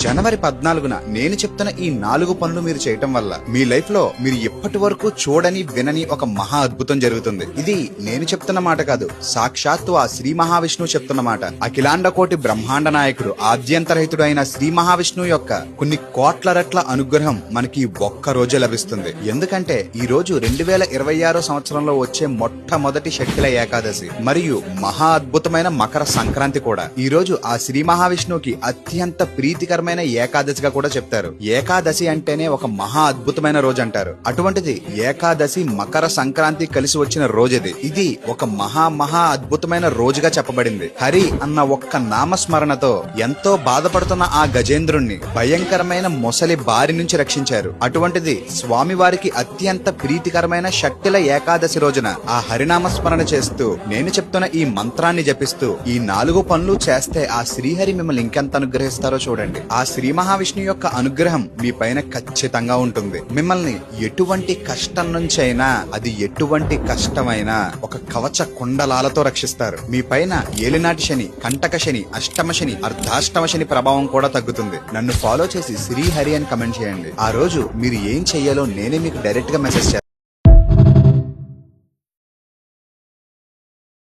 జనవరి 14న నేను చెప్తున్న ఈ 4 పనులు మీరు చేయటం వల్ల మీ లైఫ్ లో మీరు ఇప్పటి వరకు చూడని వినని ఒక మహా అద్భుతం జరుగుతుంది. ఇది నేను చెప్తున్న మాట కాదు, సాక్షాత్తు ఆ శ్రీ మహావిష్ణువు చెప్తున్న మాట. అఖిలాండ కోటి బ్రహ్మాండ నాయకుడు ఆద్యంతరహితుడు అయిన శ్రీ మహావిష్ణువు యొక్క కొన్ని కోట్ల రెట్ల అనుగ్రహం మనకి ఒక్క రోజే లభిస్తుంది. ఎందుకంటే ఈ రోజు 2026 సంవత్సరంలో వచ్చే మొట్టమొదటి శక్తిల ఏకాదశి మరియు మహా అద్భుతమైన మకర సంక్రాంతి కూడా. ఈ రోజు ఆ శ్రీ మహావిష్ణువుకి అత్యంత ప్రీతికరమైన ఏకాదశిగా కూడా చెప్తారు. ఏకాదశి అంటేనే ఒక మహా అద్భుతమైన రోజు అంటారు. అటువంటిది ఏకాదశి మకర సంక్రాంతి కలిసి వచ్చిన రోజుది. ఇది ఒక మహా అద్భుతమైన రోజుగా చెప్పబడింది. హరి అన్న ఒక్క నామస్మరణతో ఎంతో బాధపడుతున్న ఆ గజేంద్రుణ్ణి భయంకరమైన మొసలి బారి నుంచి రక్షించారు. అటువంటిది స్వామివారికి అత్యంత ప్రీతికరమైన షట్టిల ఏకాదశి రోజున ఆ హరినామస్మరణ చేస్తూ నేను చెప్తున్న ఈ మంత్రాన్ని జపిస్తూ ఈ 4 పనులు చేస్తే ఆ శ్రీహరి మిమ్మల్ని ఇంకెంత అనుగ్రహిస్తారో చూడండి. ఆ శ్రీ మహావిష్ణు యొక్క అనుగ్రహం మీ పైన ఖచ్చితంగా ఉంటుంది. మిమ్మల్ని ఎటువంటి కష్టం నుంచైనా, అది ఎటువంటి కష్టమైనా ఒక కవచ కుండలాలతో రక్షిస్తారు. మీ పైన ఏలినాటి శని, కంటక శని, అష్టమ శని, అర్ధాష్టమ శని ప్రభావం కూడా తగ్గుతుంది. నన్ను ఫాలో చేసి శ్రీహరి అని కమెంట్ చేయండి. ఆ రోజు మీరు ఏం చెయ్యాలో నేనే మీకు డైరెక్ట్ గా మెసేజ్ చేస్తాను.